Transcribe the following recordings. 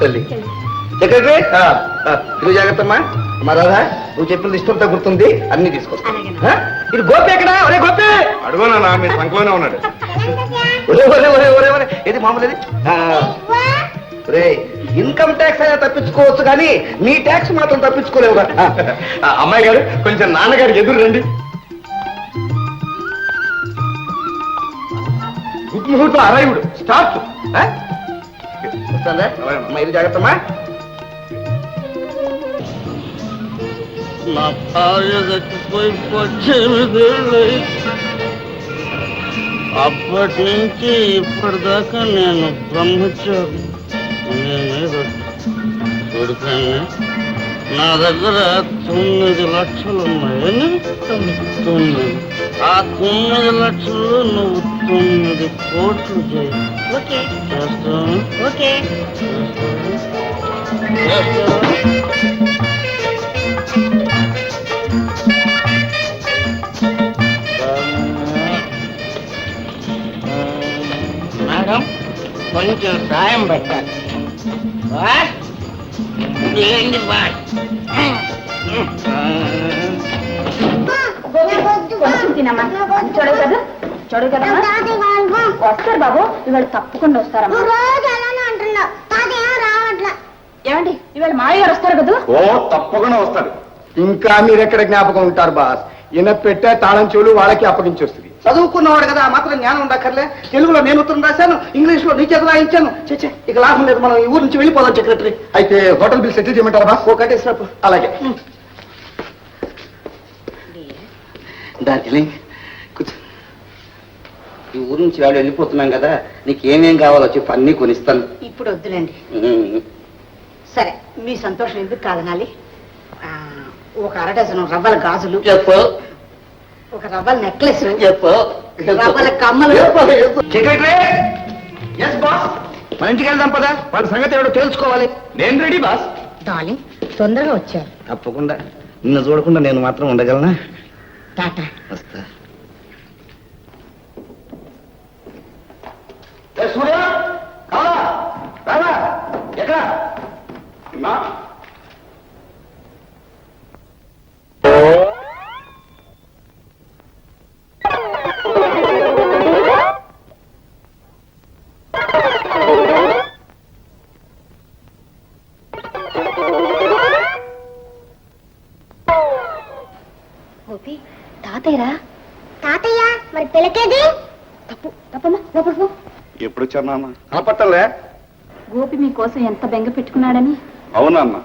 తల్లి సెక్రటరీ నువ్వు జాగ్రత్తమ్మా మా రాధా నువ్వు చెప్పిన ఇష్టంతో గుర్తుంది అన్ని తీసుకొస్తా ఇది గోపి ఎక్కడా ఒరే గోపి అడుగునా మీరు సంఖ్యలోనే ఉన్నాడు. ఒరే ఒరే ఒరే ఒరే ఒరే ఏది మామూలు రే ఇన్కమ్ ట్యాక్స్ అయినా తప్పించుకోవచ్చు కానీ నీ ట్యాక్స్ మాత్రం తప్పించుకోలేవు. అమ్మాయి గారు కొంచెం నాన్నగారికి ఎదురు రండి. గుడ్ ముహూర్తం అరైవుడు స్టార్ట్. వస్తుందా అమ్మా ఇది జాగ్రత్తమ్మా. నా భార్య చచ్చిపోయి 18 అప్పటి నుంచి ఇప్పటిదాకా నేను బ్రహ్మచారి. చూడుకాన్ని నా దగ్గర 9 లక్షలు ఉన్నాయని 9 ఆ 9 లక్షలు నువ్వు 9 కోట్లు చేయి. చేస్తావా? మేడం కొంచెం సాయం పెట్టాలి. ఏంటి బాయ్ చూడవు కదా చూడవు కదా వస్తారు బాబు ఇవాళ తప్పకుండా వస్తారమ్మా. ఏమండి ఇవాళ మాయ గారు వస్తారు కదా? ఓ తప్పకుండా వస్తారు. ఇంకా మీరెక్కడ జ్ఞాపకం ఉంటారు బాస్. ఈయన పెట్టే తాళం చెవులు వాళ్ళకి అప్పగించి వస్తుంది. చదువుకున్నవాడు కదా మాత్రం జ్ఞానం ఉండక్కర్లే. తెలుగులో నేను ఉత్తరం రాశాను, ఇంగ్లీష్ లో నీ చేత రాయించాను. చచ్చే ఇక లాభం లేదు, మనం ఈ ఊరు నుంచి వెళ్ళిపోదాం సెక్రటరీ. అయితే హోటల్ బిల్ సెటిల్ చేయమంటారా బాస్? ఓ కట్టేసినప్పుడు అలాగే. డార్జిలింగ్ కూర్చో. ఈ ఊరు నుంచి వాళ్ళు వెళ్ళిపోతున్నాం కదా, నీకు ఏమేం కావాలో చెప్పి అన్నీ కొనిస్తాను. ఇప్పుడు వద్దులేండి. సరే మీ సంతోషం ఎందుకు కాదనాలి. ఒక 1/2 డజను రవ్వల గాజులు చెప్పు. ఒక రవ్వల నెక్లెస్ చెప్పు. రవ్వల కమ్మలు. సెక్రటరీ ఎస్ బాస్ మన ఇంటికి వెళ్దాం పదా. వాడి సంగతి ఎవడో తెలుసుకోవాలి. నేను రెడీ బాస్. డార్లింగ్ తొందరగా వచ్చారు. తప్పకుండా నిన్ను చూడకుండా నేను మాత్రం ఉండగలనా. టాటా. వస్తా. సూర్య కావాలా రావా ఎక్కడ తాతయ్యరా? తాతయ్య మరి పిలకేది? తప్పు తప్పమ్మా లోపల. ఎప్పుడు వచ్చారు నాన్న? కనపట్టలే. గోపి మీకోసం ఎంత బెంగ పెట్టుకున్నాడని. అవునన్న,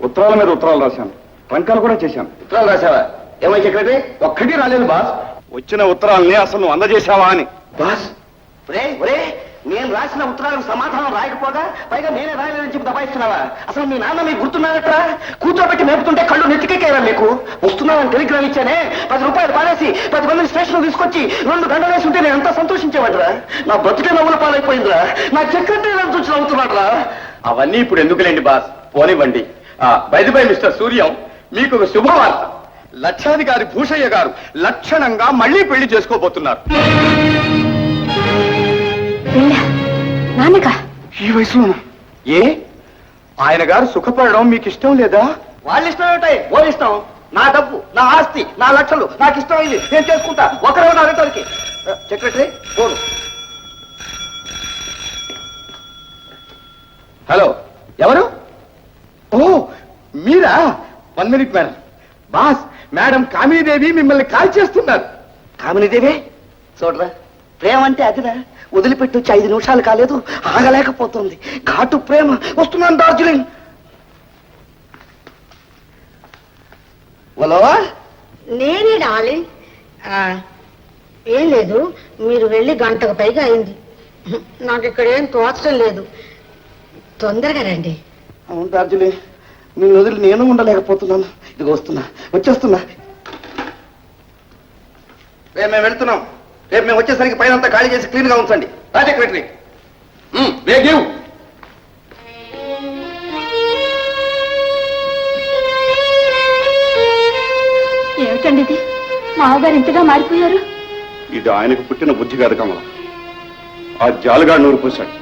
ఉత్తరాల మీద ఉత్తరాలు రాశాను, ట్రంకాలు కూడా చేశాను. ఉత్తరాలు రాశావా? ఏమై సెక్రటరీ? ఒక్కటి రాలేదు బాస్. వచ్చిన ఉత్తరాలని అసలు నువ్వు అందజేశావా అని. బాస్ ఒరే ఒరే నేను రాసిన ఉత్తరాలకు సమాధానం రాయకపోగా పైగా నేనే రాయలేదని చెప్పి దబాయిస్తున్నావా? అసలు మీ నాన్న మీకు గుర్తున్నాడట్రా? కూర్చోబెట్టి మేపుతుంటే కళ్ళు నెత్తికెక్కారా మీకు? వస్తున్నానని టెలిగ్రామ్ ఇచ్చానే, 10 రూపాయలు పాడేసి 10 మందిని స్టేషన్ తీసుకొచ్చి 2 గంటలు వేసి ఉంటే నేను ఎంత సంతోషించేవాడ్రా. నా బతుకే నవ్వుల పాలైపోయిందిరా. నా సెక్రటరీ చూసి నవ్వుతున్నాడ్రా. అవన్నీ ఇప్పుడు ఎందుకులేండి బాస్, పోనివ్వండి. బై మిస్టర్ సూర్యం, మీకు ఒక శుభవార్త. లక్షాధికారి భూషయ్య గారు లక్షణంగా మళ్ళీ పెళ్లి చేసుకోబోతున్నారు. ఈ వయసులోనా? ఏ ఆయన గారు సుఖపడడం మీకు ఇష్టం లేదా? వాళ్ళ ఇష్టం ఏమిటాయి? ఓ ఇష్టం. నా డబ్బు, నా ఆస్తి, నా లక్షలు నాకు ఇష్టమైంది నేను చేసుకుంటా. ఒకరు అరటానికి సెక్రటరీ ఫోను. హలో, ఎవరు? ఓ మీరా? 1 మినిట్ మేడం. బాస్, మేడం కామినీదేవి మిమ్మల్ని కాల్ చేస్తున్నారు. కామినీదేవి చూడరా, ప్రేమ అంటే అదిరా. వదిలిపెట్టి వచ్చి 5 నిమిషాలు కాలేదు, ఆగలేకపోతుంది. ఘాటు ప్రేమ. వస్తున్నాను డార్జిలింగ్. హలో నేనే డార్లింగ్. ఏం లేదు, మీరు వెళ్ళి గంటకు పైగా అయింది. నాకు ఇక్కడ ఏం తోచడం లేదు. తొందరగా రండి. అవును డార్జిలింగ్, నిన్ను వదిలి నేను ఉండలేకపోతున్నాను. ఇదిగో వస్తున్నా, వచ్చేస్తున్నా. రేపు మేము వెళ్తున్నాం. రేపు మేము వచ్చేసరికి పైన అంతా ఖాళీ చేసి క్లీన్ గా ఉంచండి. రా సెక్రటరీ. ఏమిటండి ఇది? మావగారు ఇంతగా మారిపోయారు. ఇది ఆయనకు పుట్టిన బుద్ధి కాదు కమల. ఆ జాలుగాడు నూరు పోశాడు.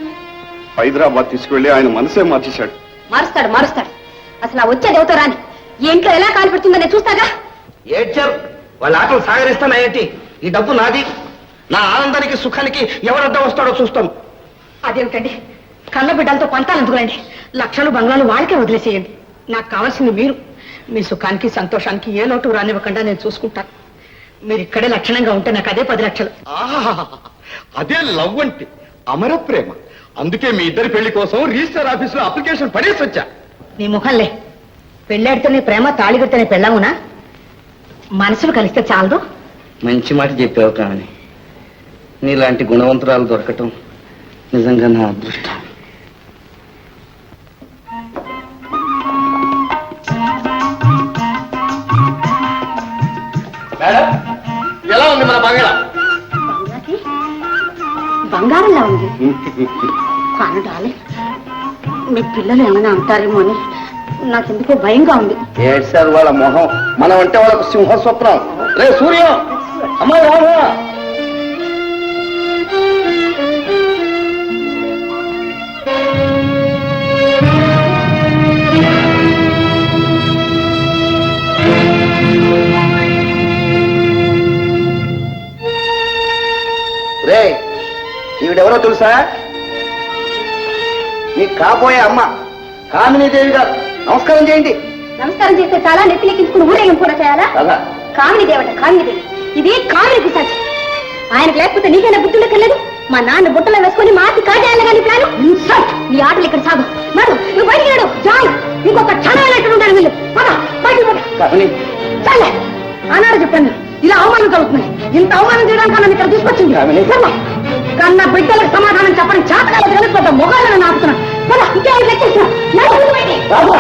హైదరాబాద్ తీసుకువెళ్ళి ఆయన మనసే మార్చేశాడు. మారుస్తాడు మారుస్తాడు. అసలు ఆ వచ్చేది ఎవతో రాని ఈ ఇంట్లో ఎలా కాలు పెడుతుందో నేను చూస్తాగా. ఏడ్చారు వాళ్ళ ఆటలు సాగరిస్తానా ఏంటి? ఈ డబ్బు నాది. నా ఆనందానికి సుఖానికి ఎవరడ్డం వస్తాడో చూస్తాను. అదేమిటండి, కళ్ళ బిడ్డలతో పంతాలు ఎందుకులండి? లక్షలు బంగ్లాలు వాళ్ళకే వదిలేసేయండి. నాకు కావాల్సింది మీరు. మీ సుఖానికి సంతోషానికి ఏ లోటు రానివ్వకుండా నేను చూసుకుంటాను. మీరు ఇక్కడే లక్షణంగా ఉంటే నాకు అదే 10 లక్షలు. అదే లవ్ అంటే, అమర ప్రేమ. అందుకే మీ ఇద్దరి పెళ్లి కోసం రిజిస్టర్ ఆఫీసులో అప్లికేషన్ పడేసి వచ్చా. నీ ముఖంలే, పెళ్ళాడితేనే ప్రేమ, తాళిగడితేనే పెళ్ళామునా? మనసులు కలిస్తే చాలదు. మంచి మాట చెప్పావు కానీ నీలాంటి గుణవంతురాలు దొరకటం నిజంగా నా అదృష్టం. మేడం, ఎలా ఉంది మన బంగాళా? బంగారంలా ఉంది. కానీ డార్లింగ్, మీ పిల్లలు ఏమైనా అంటారేమో అని నాకెందుకో భయంగా ఉంది. ఏడ్చారు వాళ్ళ మొహం. మనం అంటే వాళ్ళకు సింహ స్వప్నం. రే సూర్యం, అమ్మాయి రావా? రే, ఈవిడెవరో తెలుసా? నీకు కాబోయే అమ్మ కామినీదేవి గారు. నమస్కారం చేయండి. నమస్కారం చేస్తే చాలా నెత్తిలెక్కించుకుని ఊరేగింపు కూడా చేయాలా? అలా కామిని దేవట కామిని దేవి. ఇది కామిని పిశాచి. ఆయనకు లేకపోతే నీకైనా బుద్ధులు కలేదు. మా నాన్న బుట్టలో వేసుకుని మాసి కాజేయాలి కానీ ప్లాను. నీ ఆటలు ఇక్కడ సాగు. నడు, నువ్వు బయటికి నడు. జాయ్, ఇంకొక క్షణం ఎక్కడ ఉంటాను వీళ్ళు. పద బయటికి పద. కామిని, చాలే, ఆనాడు చెప్పాను ఇలా అవమానం కలుగుతుంది. ఇంత అవమానం చేయడానికి నన్ను ఇక్కడ తీసుకొచ్చింది. కన్న బిడ్డలకు సమాధానం చెప్పడం చేతకాలు కలిగిపోతాం. మొగాలను నాపుతున్నాను. పద, ఇంకే లెక్కేసిన రాబా.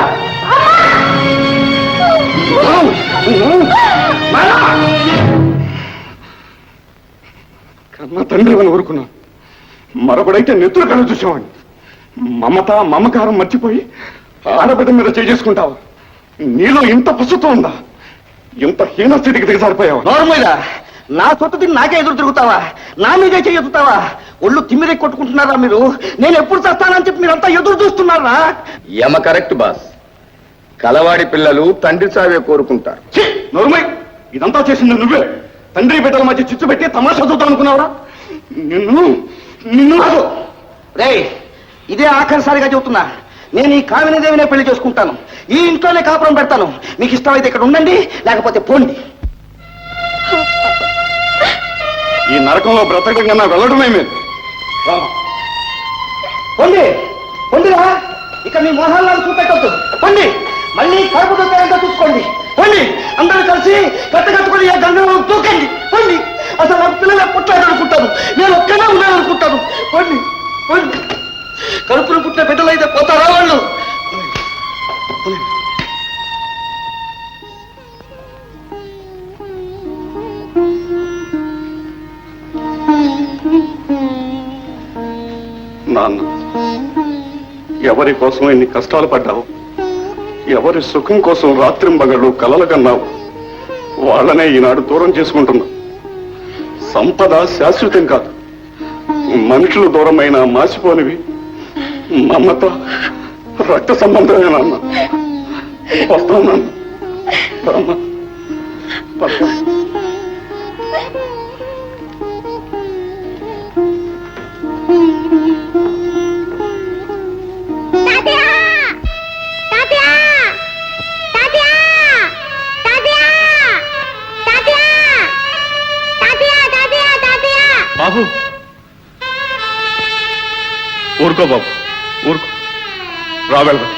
కన్నా తండ్రి అని ఊరుకున్నాను. మరొకడైతే నెత్తురు కళ్ళు చూసేవాడిని. మమత మమకారం మర్చిపోయి ఆడబిడ్డ మీద చేసుకుంటావు. నీలో ఇంత పసుతో ఉందా? ఇంత హీన స్థితికి దిగజారిపోయావు. నోరు మీద నా సొత్తు తిని నాకే ఎదురు తిరుగుతావా? నా మీదే చెయ్యెత్తుతావా? ఒళ్ళు తిమ్మిరే కొట్టుకుంటున్నారా మీరు? నేను ఎప్పుడు చస్తానని చెప్పి మీరంతా ఎదురు చూస్తున్నారా? యమ కరెక్ట్ బాస్. కలవాడి పిల్లలు తండ్రి చావే కోరుకుంటారు. నోరుమై, ఇదంతా చేసింది నువ్వే. తండ్రి బిడ్డల మధ్య చిచ్చు పెట్టి తమాషా చూద్దాం అనుకున్నావురా? నిన్ను రే, ఇదే ఆఖరిసారిగా చెబుతున్నా. నేను ఈ కామినీదేవినే పెళ్లి చేసుకుంటాను. ఈ ఇంట్లోనే కాపురం పెడతాను. మీకు ఇష్టమైతే ఇక్కడ ఉండండి, లేకపోతే పోండి. ఈ నరకంలో బ్రతకడం కన్నా వెళ్ళడమే మీరు. పొండి పొండిరా, ఇక మీ మొహాలను చూపెట్టద్దు. పొండి, మళ్ళీ కడుపు దొంగ చూసుకోండి. పొండి, అందరూ కలిసి కట్టుకట్టుకుని ఆ గంగలో దూకండి. పొండి, అసలు నా పిల్లలు పుట్టాలనుకుంటాను. నేను ఒక్కనే ఉన్నాననుకుంటాను. పొండి పొండి, కడుపును పుట్టిన బిడ్డలు అయితే పోతారా వాళ్ళు? నాన్న, ఎవరి కోసం ఎన్ని కష్టాలు పడ్డావు, ఎవరి సుఖం కోసం రాత్రింబగళ్ళు కలలు కన్నావు, వాళ్ళనే ఈనాడు దూరం చేసుకుంటున్నావు. సంపద శాశ్వతం కాదు. మనుషులు దూరమైన మాసిపోనివి మమత రక్త సంబంధమే నాన్న. వస్తాను నాన్న. రామ్మా. పద. బాబు, ఊరుకో బాబు, ఊరుకో. రా వెళ్దాం.